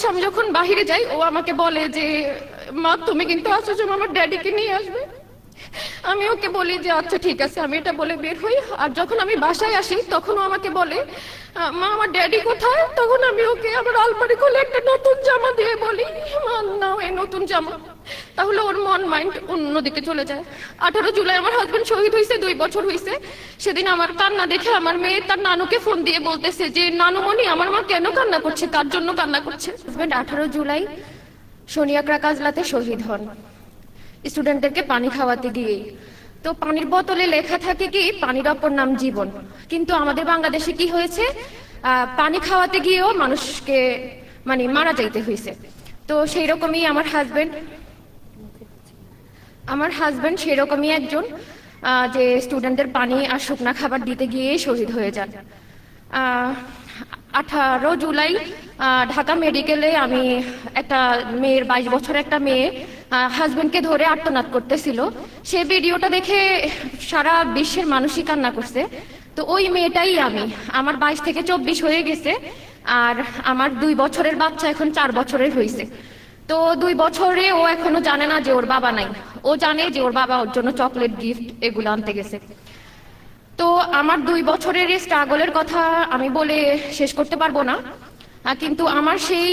হচ্ছে আমি যখন বাহিরে যাই ও আমাকে বলে যে মা তুমি কিন্তু আসছো সময় আমার ড্যাডিকে নিয়ে আসবে। আমি ওকে বলি যে আচ্ছা ঠিক আছে, আমি এটা বলে বের হই। আর যখন আমি বাসায় আসি তখন ও আমাকে বলে মা আমার ড্যাডি কোথায়? তখন আমি ওকে আমার আলমারি খুলে একটা নতুন জামা দিয়ে বলি মা নাও এই নতুন জামা। তাহলে ওর মন মাইন্ড অন্যদিকে চলে যায়। 18 জুলাই আমার হাজবেন্ড শহীদ হয়েছে, 2 বছর হয়েছে। সেদিন আমার কান্না দেখে আমার মেয়ে তার নানুকে ফোন দিয়ে বলতেছে যে নানুমণি আমার মা কেন কান্না করছে, কার জন্য কান্না করছে। হাজবেন্ড 18 জুলাই সোনিয়াকড়া কাজলাতে শহীদ হন স্টুডেন্টদেরকে পানি খাওয়াতে গিয়েই। তো পানির বোতলে লেখা থাকে কি পানির অপর নাম জীবন, কিন্তু আমাদের বাংলাদেশে কি হয়েছে, পানি খাওয়াতে গিয়েও মানুষকে মানে মারা যাইতে হয়েছে। তো সেই রকমই আমার হাজবেন্ড সেরকমই একজন যে স্টুডেন্টদের পানি আর শুকনা খাবার দিতে গিয়ে শহীদ হয়ে যান। 18 জুলাই ঢাকা মেডিকেলে আমি একটা মেয়ের 22 বছরের একটা মেয়ে হাজবেন্ডকে ধরে আর্তনাদ করতেছিল। সে ভিডিওটা দেখে সারা বিশ্বের মানুষই কান্না করছে। তো ওই মেয়েটাই আমি। আমার 22 থেকে 24 হয়ে গেছে, আর আমার 2 বছরের বাচ্চা এখন 4 বছরের হয়েছে। তো 2 বছরে ও এখনো জানে না যে ওর বাবা নাই। ও জানে যে ওর বাবা ওর জন্য চকলেট গিফট এগুলো আনতে গেছে। তো আমার 2 বছরের স্ট্রাগলের কথা আমি বলে শেষ করতে পারবো না, কিন্তু আমার সেই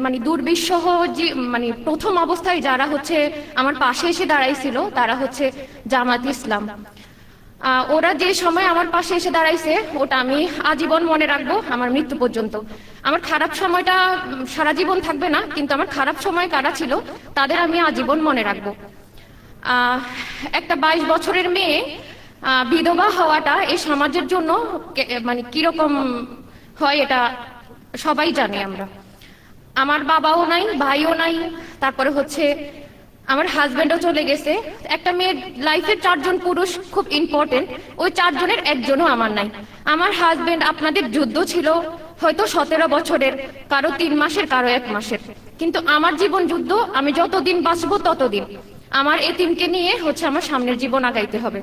মানে দুর্বিষহ যে মানে প্রথম অবস্থায় যারা হচ্ছে আমার পাশে এসে দাঁড়াইছিল তারা হচ্ছে জামাত ইসলাম। ওরা যে সময় আমার পাশে এসে দাঁড়াইছে ওটা আমি আজীবন মনে রাখবো, আমার মৃত্যু পর্যন্ত। আমার খারাপ সময়টা সারা জীবন থাকবে না, কিন্তু আমার খারাপ সময় কারা ছিল তাদের আমি আজীবন মনে রাখবো। একটা 22 বছরের মেয়ে বিধবা হওয়াটা এই সমাজের জন্য মানে কিরকম হয় এটা সবাই জানি আমরা। আমার বাবাও নাই, ভাইও নাই, তারপরে হচ্ছে আমার হাজবেন্ডও চলে গেছে। একটা মেয়ের লাইফে 4 জন পুরুষ খুব ইম্পর্টেন্ট, ওই 4 জনের একজনও আমার নাই। আমার হাজবেন্ড আপনাদের যুদ্ধ ছিল হয়তো 17 বছরের, কারো 3 মাসের, কারো 1 মাসের, কিন্তু আমার জীবন যুদ্ধ। আমি যতদিন বাঁচবো ততদিন আমার এতিমকে নিয়ে হচ্ছে আমার সামনের জীবন আগাইতে হবে।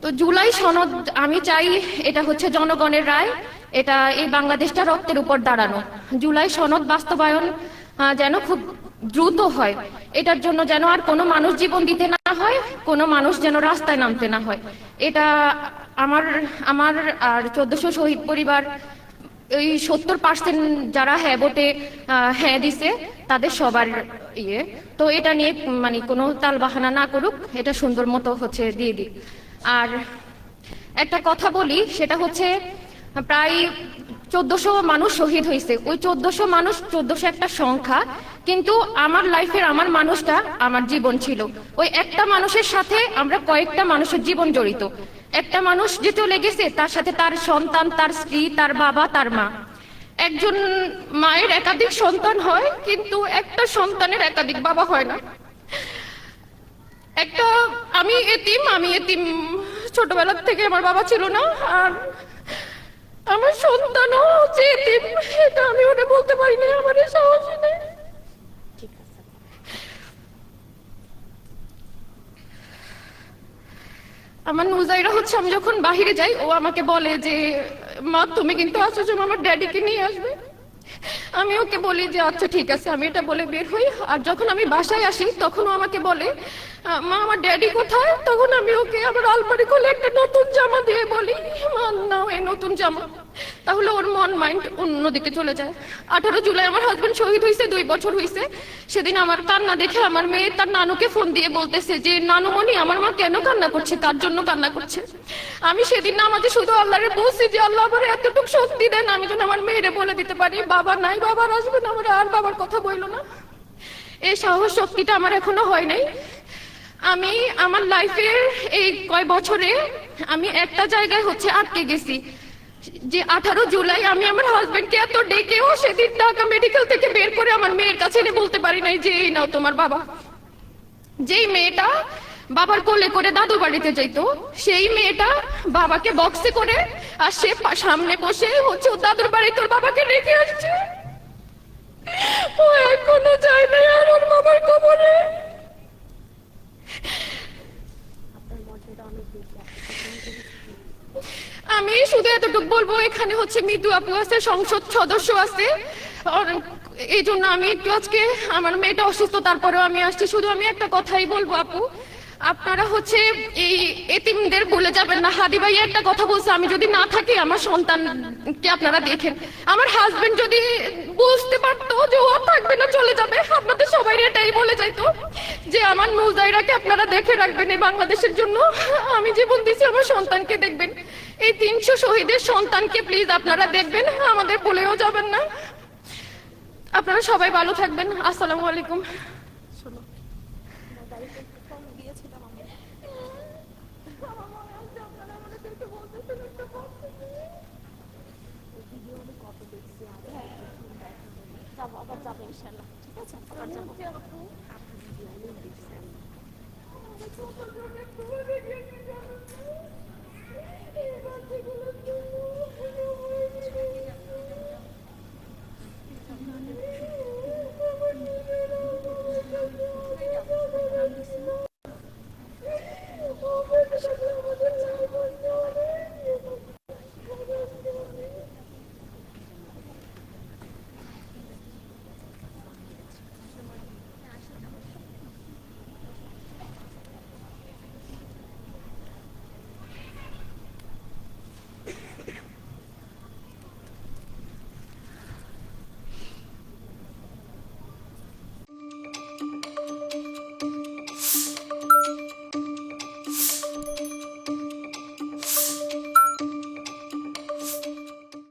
তো জুলাই সনদ আমি চাই এটা হচ্ছে জনগণের রায়, এটা এই বাংলাদেশটা রক্তের উপর দাঁড়ানো। জুলাই সনদ বাস্তবায়ন যেন খুব দ্রুত হয়, এটার জন্য যেন আর কোনো মানুষ জীবন দিতে না হয়, কোনো মানুষ যেন রাস্তায় নামতে না হয়। এটা আমার আমার আর 1400 শহীদ পরিবার এই 70% যারা হ্যাঁ ভোটে হ্যাঁ দিছে তাদের সবার ইয়ে। তো এটা নিয়ে মানে কোনো তালবাহানা না করুক, এটা সুন্দর মতো হচ্ছে দিয়ে দিক। আর একটা কথা বলি, সেটা হচ্ছে প্রায় 1400 মানুষ শহীদ হয়েছে। ওই 1400 মানুষ, 1400 একটা সংখ্যা, কিন্তু আমার লাইফের আমার মানুষটা আমার জীবন ছিল। ওই একটা মানুষের সাথে আমরা কয়েকটা মানুষের জীবন জড়িত। একটা মানুষ যে চলে গেছে তার সাথে তার সন্তান, তার স্ত্রী, তার বাবা, তার মা। একজন মায়ের একাধিক সন্তান হয়, কিন্তু একটা সন্তানের একাধিক বাবা হয় না। একটা আমি এতিম ছোটবেলা থেকে আমার বাবা ছিল না, আর আমার সন্তানও যে এতিম, এটা আমি ওটা বলতে পারি না, আমার সাহস নেই। আমার নুজাইরা হচ্ছে আমি যখন বাহিরে যাই ও আমাকে বলে যে মা তুমি কিন্তু আসছো সময় আমার ড্যাডিকে নিয়ে আসবে। আমি ওকে বলি যে আচ্ছা ঠিক আছে, আমি এটা বলে বের হই। আর যখন আমি বাসায় আসি তখন ও আমাকে বলে মা আমার ড্যাডি কোথায়? তখন আমি ওকে আমার আলমারি খুলে একটা নতুন জামা দিয়ে বলি মা নাও এই নতুন জামা। তাহলে ওর মন মাইন্ড অন্যদিকে চলে যায়। 18 জুলাই আমার হাজবেন্ড শহীদ হয়েছে, 2 বছর হয়েছে। সেদিন আমার কান্না দেখে আমার মেয়ে তার নানুকে ফোন দিয়ে বলতেছে যে নানুমণি আমার মা কেন কান্না করছে, কার জন্য কান্না করছে। আমি সেদিন নামাজে শুধু আল্লাহরে বলছি যে আল্লাহ আমার এতটুকু শক্তি দেন আমি যেন আমার মেয়েরে বলে দিতে পারি বাবা নাই, বাবার আসবে না, আমার আর বাবার কথা বইলো না। এই সাহস শক্তিটা আমার এখনো হয় নাই। আমি আমার লাইফের এই কয় বছরে আমি একটা জায়গায় হচ্ছে আটকে গেছি, যে 18 জুলাই আমি আমার হাজবেন্ডকে এত ডেকেও সেদিন ঢাকা মেডিকেল থেকে বের করে আমার মেয়ের কাছে এনে বলতে পারি নাই যে এই নাও তোমার বাবা। যেই মেয়েটা বাবার কোলে করে দাদু বাড়িতে যাইতো, সেই মেয়েটা বাবাকে বক্সে করে আর সে সামনে বসে হচ্ছে ও দাদুর বাড়ি তোর বাবাকে রেখে আসছে। ও এখনো যায় না আর ওর বাবার কবরে। আমি শুধু এতটুকু বলবো, এখানে হচ্ছে মৃদু আপু আছে, সংসদ সদস্য আছে, অনেক এই জন্য আমি একটু আজকে আমার মেয়েটা অসুস্থ, তারপরেও আমি আসছি। শুধু আমি একটা কথাই বলবো আপু, আপনারা হচ্ছে এই এতিমদের ভুলে যাবেন না। হাদি ভাই একটা কথা বলছে, আমি যদি না থাকি আমার সন্তানকে আপনারা দেখেন। আমার হাজবেন্ড যদি বুঝতে পারতো যে ও থাকবে না, চলে যাবে, আপনাদের সবাই এটাই বলে যাইতো যে আমার নুজাইরাকে আপনারা দেখে রাখবেন এই বাংলাদেশের জন্য। আমি জীবন দিয়েছি, আমার সন্তানকে দেখবেন। এই 300 শহীদের সন্তানকে প্লিজ আপনারা দেখবেন, আমাদের ভুলেও যাবেন না। আপনারা সবাই ভালো থাকবেন। আসসালামু আলাইকুম। আবার যাবো ইনশাল্লাহ, ঠিক আছে, আবার যাবো।